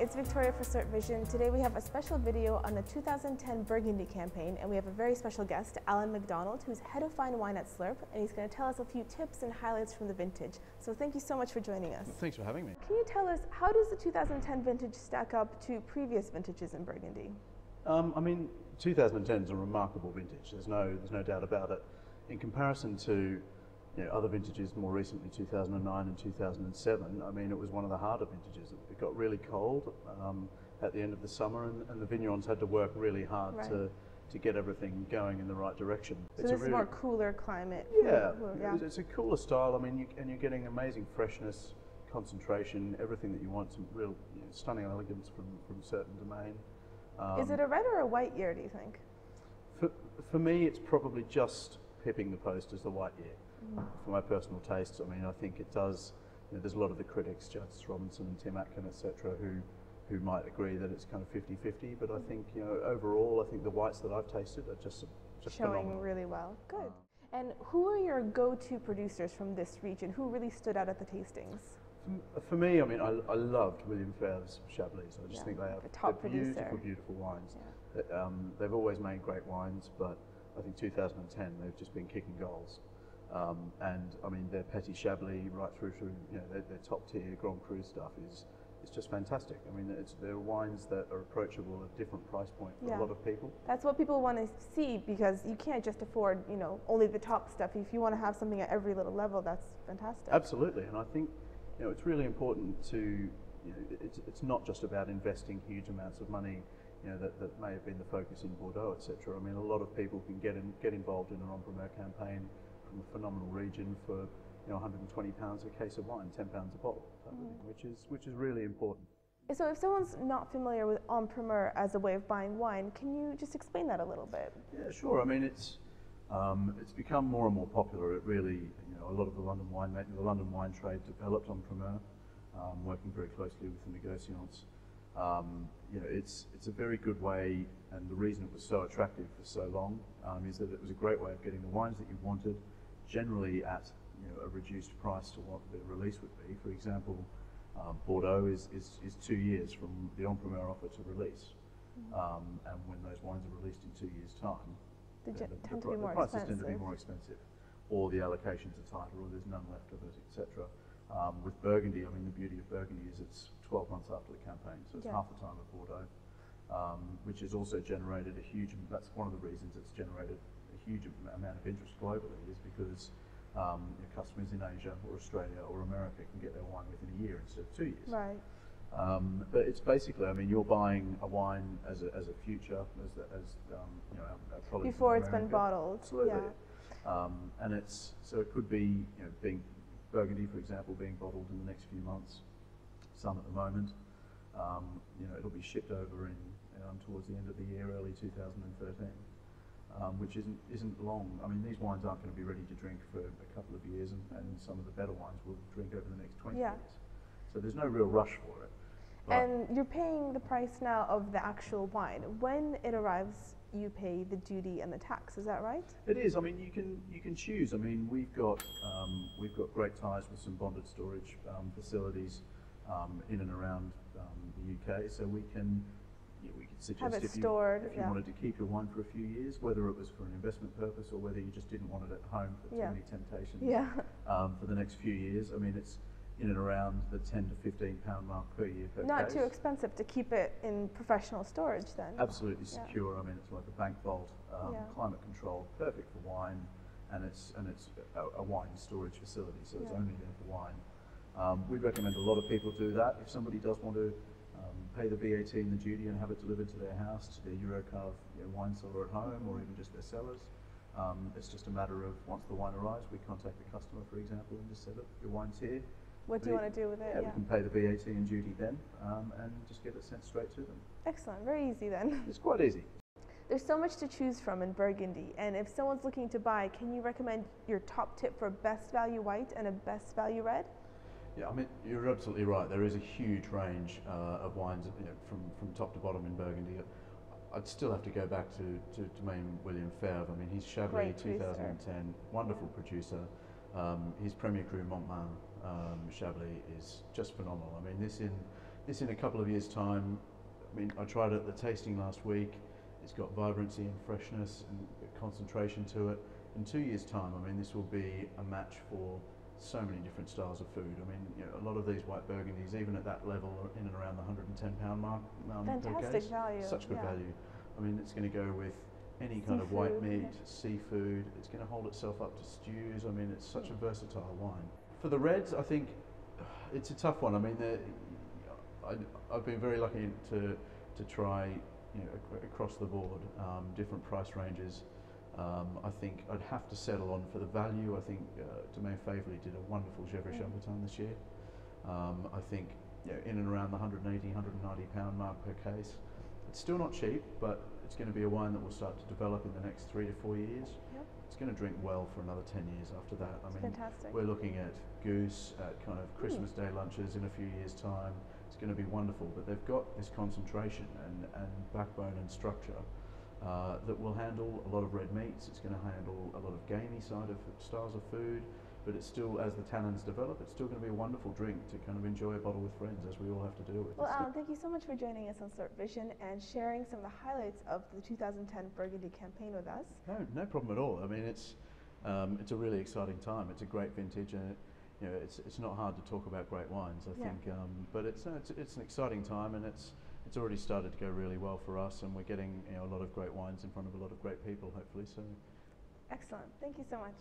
it's Victoria for SlurpVision. Today we have a special video on the 2010 Burgundy campaign, and we have a very special guest, Alan McDonald, who's head of fine wine at Slurp, and he's going to tell us a few tips and highlights from the vintage. So thank you so much for joining us. Thanks for having me. Can you tell us, how does the 2010 vintage stack up to previous vintages in Burgundy? I mean, 2010 is a remarkable vintage. There's no doubt about it. In comparison to other vintages more recently, 2009 and 2007, I mean, it was one of the harder vintages. It got really cold at the end of the summer, and the vignerons had to work really hard to get everything going in the right direction. So this is more cooler climate. Yeah, it's a cooler style. I mean, and you're getting amazing freshness, concentration, everything that you want, some real stunning elegance from certain domain. Is it a red or a white year, do you think? For me, it's probably just pipping the post as the white year. For my personal tastes, I mean, I think it does. There's a lot of the critics, Justice Robinson and Tim Atkin, etc., who might agree that it's kind of 50-50. But I think, overall, I think the whites that I've tasted are just showing phenomenal. Really well. Good. And who are your go-to producers from this region? Who really stood out at the tastings? For me, I mean, I loved William Fèvre's Chablis. I just think they have beautiful wines. Yeah. They've always made great wines, but I think 2010 they've just been kicking goals. And I mean, their Petit Chablis right through to their top tier Grand Cru stuff is just fantastic. I mean, they're wines that are approachable at different price point for a lot of people. That's what people want to see, because you can't just afford only the top stuff. If you want to have something at every little level, that's fantastic. Absolutely, and I think it's really important to it's not just about investing huge amounts of money. That may have been the focus in Bordeaux, etc. I mean, a lot of people can get involved in an Primeur campaign from a phenomenal region for £120 a case of wine, £10 a bottle, which is really important. So if someone's not familiar with Primeur as a way of buying wine, can you just explain that a little bit? Yeah, sure. I mean, it's become more and more popular. It really, a lot of the London wine trade developed Primeur, working very closely with the negociants. It's a very good way, and the reason it was so attractive for so long is that it was a great way of getting the wines that you wanted, generally at a reduced price to what the release would be. For example, Bordeaux is 2 years from the Primeur offer to release, and when those wines are released in 2 years' time, the prices tend to be more expensive, or the allocations are tighter, or there's none left of it, etc. With Burgundy, I mean, the beauty of Burgundy is it's 12 months after the campaign, so it's half the time of Bordeaux, which has also generated a huge, that's one of the reasons it's generated a huge amount of interest globally, is because customers in Asia or Australia or America can get their wine within a year instead of 2 years. Right. But it's basically, I mean, you're buying a wine as a future, before it's been bottled. Absolutely. Yeah. And so it could be, being Burgundy, for example, being bottled in the next few months. Some at the moment. It'll be shipped over in towards the end of the year, early 2013, which isn't long. I mean, these wines aren't going to be ready to drink for a couple of years, and some of the better wines will drink over the next 20 years. So there's no real rush for it. And you're paying the price now of the actual wine. When it arrives, you pay the duty and the tax. Is that right? It is. I mean, you can choose. I mean, we've got great ties with some bonded storage facilities in and around the UK, so we can suggest have it stored, if you wanted to keep your wine for a few years, whether it was for an investment purpose or whether you just didn't want it at home for too many temptations. For the next few years, I mean, it's in and around the £10 to £15 mark per year per Not case. Too expensive to keep it in professional storage then. Absolutely secure. I mean, it's like a bank vault, climate controlled, perfect for wine, and it's a wine storage facility, so it's only there for wine. We recommend a lot of people do that. If somebody does want to pay the VAT and the duty and have it delivered to their house, to their Eurocarve wine cellar at home, or even just their cellars, it's just a matter of, once the wine arrives, we contact the customer, for example, and just say, look, your wine's here. What do you want to do with it? We can pay the VAT and duty then, and just get it sent straight to them. Excellent, very easy then. It's quite easy. There's so much to choose from in Burgundy, and if someone's looking to buy, can you recommend your top tip for best value white and a best value red? Yeah, I mean, you're absolutely right. There is a huge range of wines, from top to bottom in Burgundy. I'd still have to go back to main William Fèvre. I mean, he's Chablis 2010, wonderful producer. His Premier Cru Montmains Chablis is just phenomenal. I mean, this in a couple of years' time, I mean, I tried it at the tasting last week. It's got vibrancy and freshness and concentration to it. In 2 years' time, I mean, this will be a match for so many different styles of food. I mean, you know, a lot of these white Burgundies, even at that level, are in and around the £110 mark per Fantastic case. value. Such good yeah. value. I mean, it's going to go with any kind of white Seafood, meat, seafood. It's going to hold itself up to stews. I mean, it's such a versatile wine. For the reds, I think it's a tough one. I mean, I've been very lucky to try, you know, across the board, different price ranges. I think I'd have to settle on, for the value, I think Domaine Fèvre did a wonderful Gevrey Chambertin this year. I think, you know, in and around the £180, £190 mark per case. It's still not cheap, but it's going to be a wine that will start to develop in the next 3 to 4 years. Yep. It's going to drink well for another 10 years after that. I mean, fantastic. we're looking at goose, at kind of Christmas Day lunches in a few years' time. It's going to be wonderful, but they've got this concentration and backbone and structure that will handle a lot of red meats. It's going to handle a lot of gamey side of styles of food, but it's still, as the tannins develop, it's still going to be a wonderful drink to kind of enjoy a bottle with friends, as we all have to do with. Well, Alan, thank you so much for joining us on SlurpVision and sharing some of the highlights of the 2010 Burgundy campaign with us. No problem at all. I mean, it's a really exciting time. It's a great vintage, and you know, it's not hard to talk about great wines, I think. But it's an exciting time, and it's already started to go really well for us, and we're getting, you know, a lot of great wines in front of a lot of great people, hopefully. So. Excellent. Thank you so much.